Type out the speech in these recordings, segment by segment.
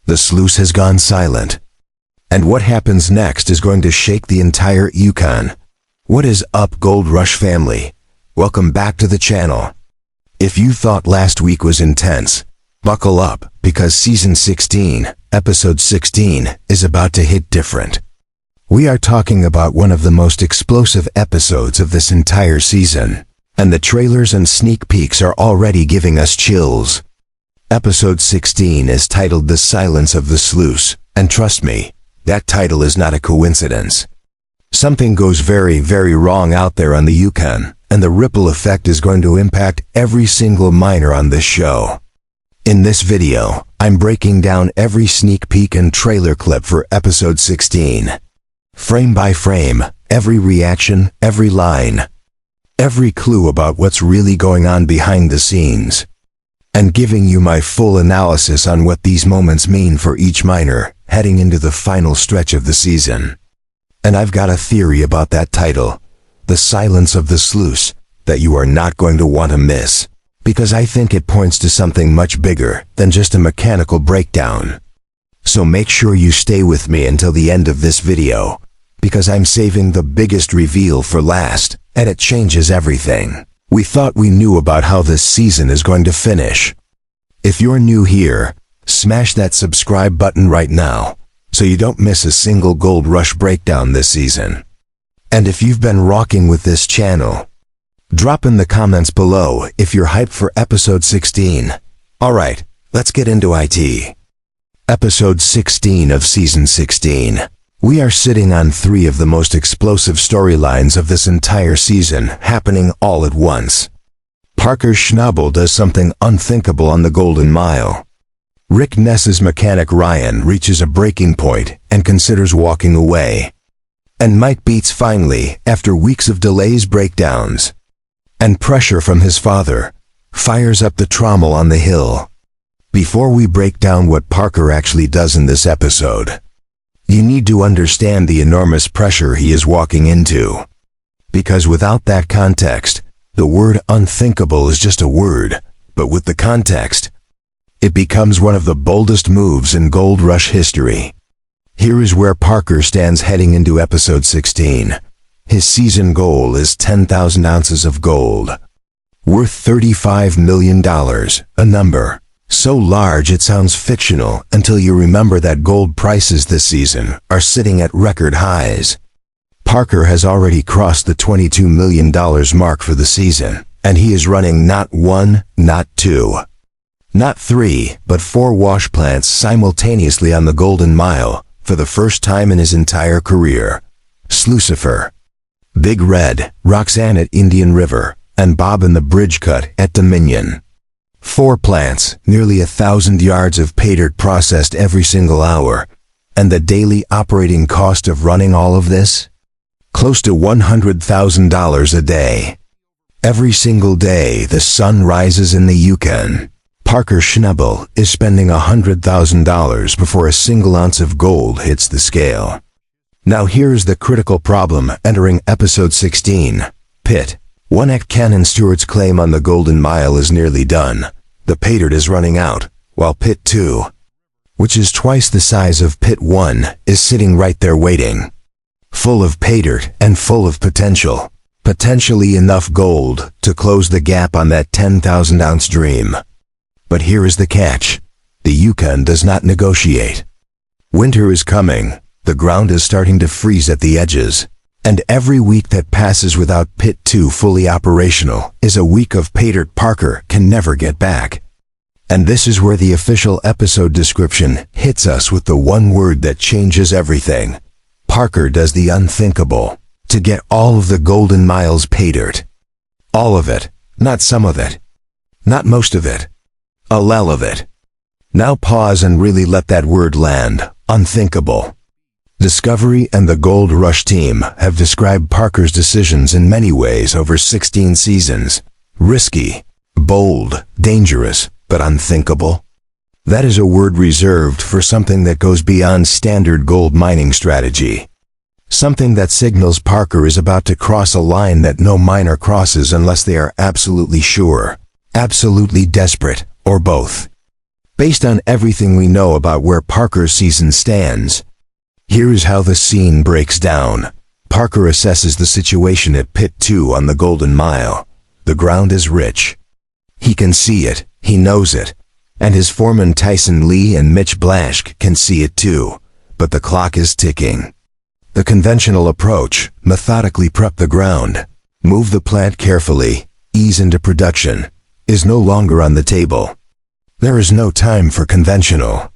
The sluice has gone silent. And what happens next is going to shake the entire Yukon. What is up, Gold Rush family? Welcome back to the channel. If you thought last week was intense, buckle up, because Season 16, Episode 16, is about to hit different. We are talking about one of the most explosive episodes of this entire season, and the trailers and sneak peeks are already giving us chills. Episode 16 is titled The Silence of the Sluice, and trust me, that title is not a coincidence. Something goes very, very wrong out there on the Yukon, and the ripple effect is going to impact every single miner on this show. In this video, I'm breaking down every sneak peek and trailer clip for Episode 16. Frame by frame, every reaction, every line, every clue about what's really going on behind the scenes, and giving you my full analysis on what these moments mean for each miner heading into the final stretch of the season. And I've got a theory about that title, The Silence of the Sluice, that you are not going to want to miss, because I think it points to something much bigger than just a mechanical breakdown. So make sure you stay with me until the end of this video, because I'm saving the biggest reveal for last, and it changes everything we thought we knew about how this season is going to finish. If you're new here, smash that subscribe button right now, so you don't miss a single Gold Rush breakdown this season. And if you've been rocking with this channel, drop in the comments below if you're hyped for Episode 16. Alright, let's get into it. Episode 16 of Season 16. We are sitting on three of the most explosive storylines of this entire season happening all at once. Parker Schnabel does something unthinkable on the Golden Mile. Rick Ness's mechanic Ryan reaches a breaking point and considers walking away. And Mike Beats finally, after weeks of delays, breakdowns, and pressure from his father, fires up the trommel on the hill. Before we break down what Parker actually does in this episode, you need to understand the enormous pressure he is walking into. Because without that context, the word unthinkable is just a word, but with the context, it becomes one of the boldest moves in Gold Rush history. Here is where Parker stands heading into Episode 16. His season goal is 10,000 ounces of gold, worth $35 million, a number so large it sounds fictional until you remember that gold prices this season are sitting at record highs. Parker has already crossed the $22 million mark for the season, and he is running not one, not two, not three, but 4 wash plants simultaneously on the Golden Mile for the first time in his entire career. Slucifer, Big Red, Roxanne at Indian River, and Bob in the Bridge Cut at Dominion. 4 plants, nearly 1,000 yards of pay dirt processed every single hour, and the daily operating cost of running all of this? Close to $100,000 a day. Every single day the sun rises in the Yukon, Parker Schnabel is spending $100,000 before a single ounce of gold hits the scale. Now here's the critical problem entering Episode 16. Pit 1 at Cannon Stewart's claim on the Golden Mile is nearly done. The pay dirt is running out, while Pit 2, which is twice the size of Pit 1, is sitting right there waiting. Full of pay dirt and full of potential. Potentially enough gold to close the gap on that 10,000 ounce dream. But here is the catch. The Yukon does not negotiate. Winter is coming. The ground is starting to freeze at the edges. And every week that passes without Pit 2 fully operational is a week of pay dirt Parker can never get back. And this is where the official episode description hits us with the one word that changes everything. Parker does the unthinkable to get all of the Golden Mile's pay dirt. All of it, not some of it. Not most of it. A lel of it. Now pause and really let that word land, unthinkable. Discovery and the Gold Rush team have described Parker's decisions in many ways over 16 seasons. Risky, bold, dangerous, but unthinkable. That is a word reserved for something that goes beyond standard gold mining strategy. Something that signals Parker is about to cross a line that no miner crosses unless they are absolutely sure, absolutely desperate, or both. Based on everything we know about where Parker's season stands, here's how the scene breaks down. Parker assesses the situation at Pit 2 on the Golden Mile. The ground is rich. He can see it, he knows it, and his foreman Tyson Lee and Mitch Blaschke can see it too, but the clock is ticking. The conventional approach, methodically prep the ground, move the plant carefully, ease into production, is no longer on the table. There is no time for conventional.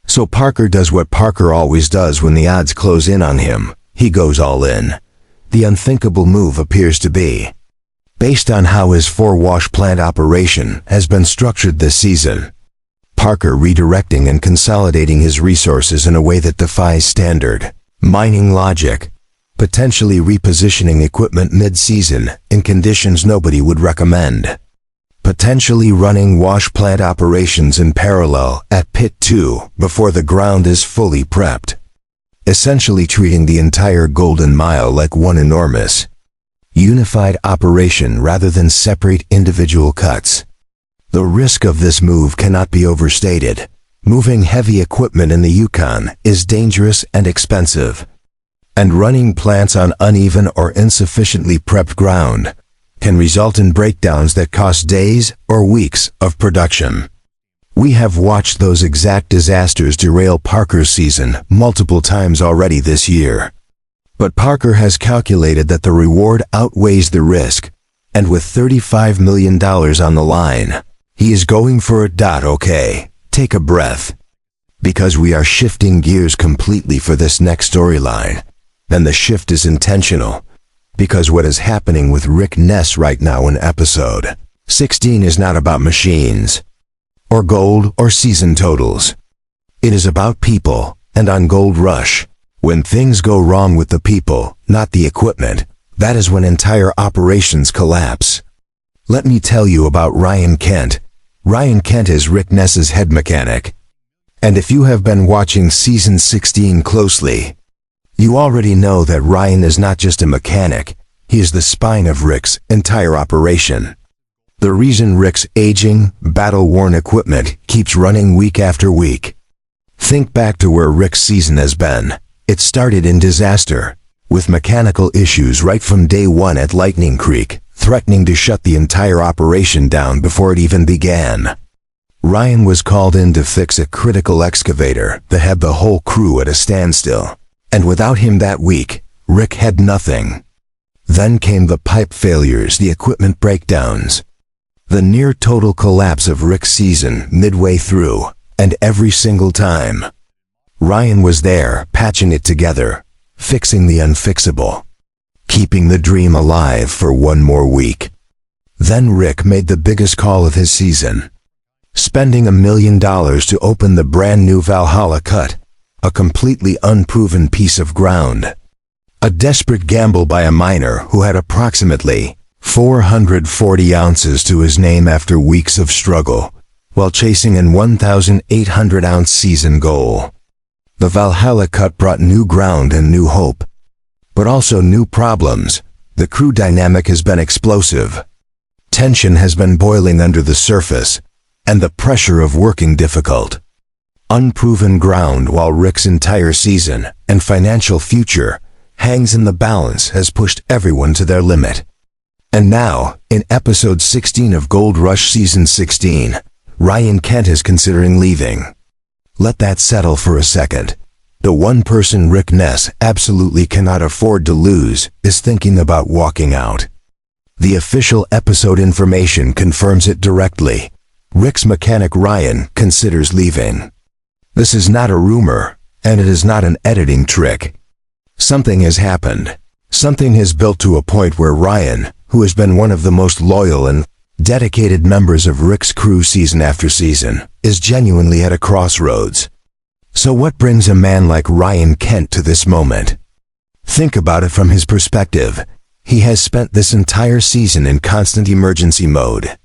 So Parker does what Parker always does when the odds close in on him. He goes all in. The unthinkable move appears to be, based on how his 4-wash plant operation has been structured this season, Parker redirecting and consolidating his resources in a way that defies standard mining logic, potentially repositioning equipment mid-season in conditions nobody would recommend. Potentially running wash plant operations in parallel at Pit 2 before the ground is fully prepped. Essentially treating the entire Golden Mile like one enormous, unified operation rather than separate individual cuts. The risk of this move cannot be overstated. Moving heavy equipment in the Yukon is dangerous and expensive, and running plants on uneven or insufficiently prepped ground can result in breakdowns that cost days or weeks of production. We have watched those exact disasters derail Parker's season multiple times already this year. But Parker has calculated that the reward outweighs the risk, and with $35 million on the line, he is going for it. Okay, take a breath. Because we are shifting gears completely for this next storyline, and the shift is intentional. Because what is happening with Rick Ness right now in episode 16 is not about machines, or gold, or season totals. It is about people, and on Gold Rush, when things go wrong with the people, not the equipment, that is when entire operations collapse. Let me tell you about Ryan Kent. Ryan Kent is Rick Ness's head mechanic. And if you have been watching season 16 closely, you already know that Ryan is not just a mechanic, he is the spine of Rick's entire operation. The reason Rick's aging, battle-worn equipment keeps running week after week. Think back to where Rick's season has been. It started in disaster, with mechanical issues right from day one at Lightning Creek, threatening to shut the entire operation down before it even began. Ryan was called in to fix a critical excavator that had the whole crew at a standstill. And without him that week, Rick had nothing. Then came the pipe failures, the equipment breakdowns, the near total collapse of Rick's season midway through, and every single time, Ryan was there, patching it together, fixing the unfixable, keeping the dream alive for one more week. Then Rick made the biggest call of his season, spending $1 million to open the brand new Valhalla Cut, a completely unproven piece of ground. A desperate gamble by a miner who had approximately 440 ounces to his name after weeks of struggle, while chasing an 1,800-ounce season goal. The Valhalla Cut brought new ground and new hope, but also new problems. The crew dynamic has been explosive. Tension has been boiling under the surface, and the pressure of working difficult. Unproven ground while Rick's entire season and financial future hangs in the balance has pushed everyone to their limit. And now, in episode 16 of Gold Rush season 16, Ryan Kent is considering leaving. Let that settle for a second. The one person Rick Ness absolutely cannot afford to lose is thinking about walking out. The official episode information confirms it directly. Rick's mechanic Ryan considers leaving. This is not a rumor, and it is not an editing trick. Something has happened. Something has built to a point where Ryan, who has been one of the most loyal and dedicated members of Rick's crew season after season, is genuinely at a crossroads. So what brings a man like Ryan Kent to this moment? Think about it from his perspective. He has spent this entire season in constant emergency mode.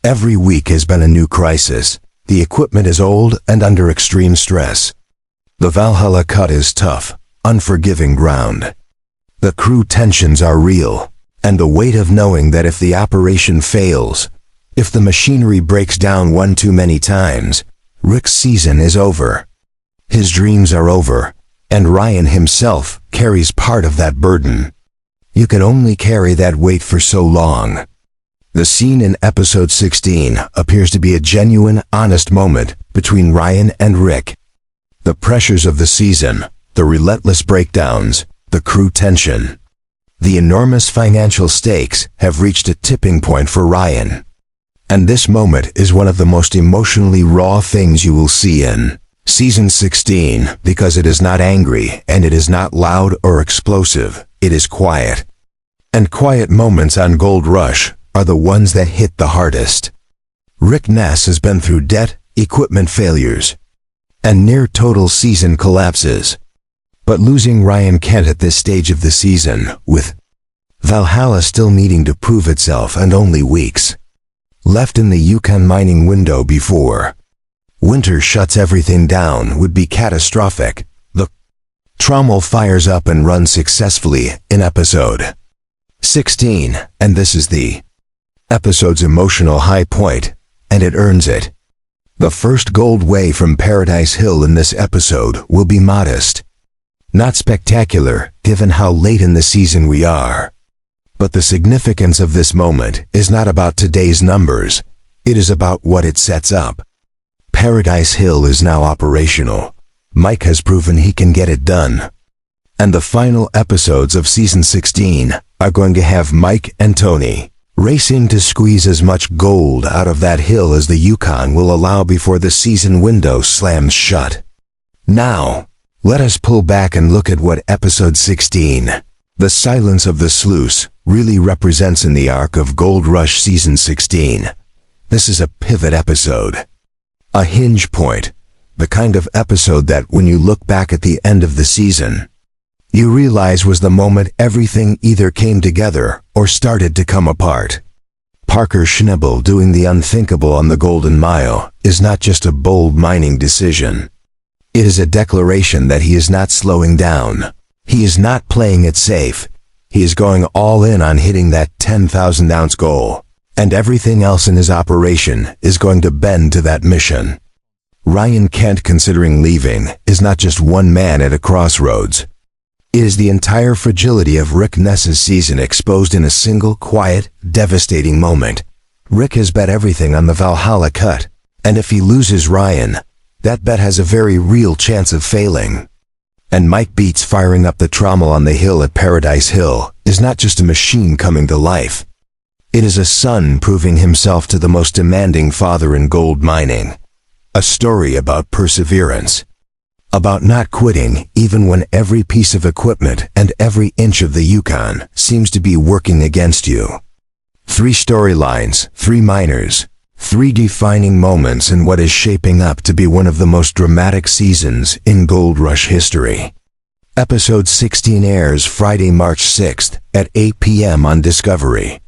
Every week has been a new crisis. The equipment is old and under extreme stress. The Valhalla Cut is tough, unforgiving ground. The crew tensions are real, and the weight of knowing that if the operation fails, if the machinery breaks down one too many times, Rick's season is over. His dreams are over, and Ryan himself carries part of that burden. You can only carry that weight for so long. The scene in episode 16 appears to be a genuine, honest moment between Ryan and Rick. The pressures of the season, the relentless breakdowns, the crew tension, the enormous financial stakes have reached a tipping point for Ryan. And this moment is one of the most emotionally raw things you will see in Season 16, because it is not angry and it is not loud or explosive, it is quiet. And quiet moments on Gold Rush are the ones that hit the hardest. Rick Ness has been through debt, equipment failures, and near total season collapses. But losing Ryan Kent at this stage of the season, with Valhalla still needing to prove itself and only weeks left in the Yukon mining window before winter shuts everything down, would be catastrophic. The Trommel fires up and runs successfully in episode 16, and this is the episode's emotional high point, and it earns it. The first gold way from Paradise Hill in this episode will be modest. Not spectacular, given how late in the season we are. But the significance of this moment is not about today's numbers, it is about what it sets up. Paradise Hill is now operational. Mike has proven he can get it done. And the final episodes of Season 16 are going to have Mike and Tony racing to squeeze as much gold out of that hill as the Yukon will allow before the season window slams shut. Now, let us pull back and look at what Episode 16, The Silence of the Sluice, really represents in the arc of Gold Rush Season 16. This is a pivot episode. A hinge point, the kind of episode that when you look back at the end of the season, you realize was the moment everything either came together or started to come apart. Parker Schnibel doing the unthinkable on the Golden Mile is not just a bold mining decision. It is a declaration that he is not slowing down. He is not playing it safe. He is going all in on hitting that 10,000-ounce goal, and everything else in his operation is going to bend to that mission. Ryan Kent considering leaving is not just one man at a crossroads. It is the entire fragility of Rick Ness's season exposed in a single, quiet, devastating moment. Rick has bet everything on the Valhalla cut, and if he loses Ryan, that bet has a very real chance of failing. And Mike Beats firing up the Trommel on the hill at Paradise Hill is not just a machine coming to life. It is a son proving himself to the most demanding father in gold mining. A story about perseverance. About not quitting even when every piece of equipment and every inch of the Yukon seems to be working against you. 3 storylines, 3 miners, 3 defining moments in what is shaping up to be one of the most dramatic seasons in Gold Rush history. Episode 16 airs Friday, March 6th at 8 p.m. on Discovery.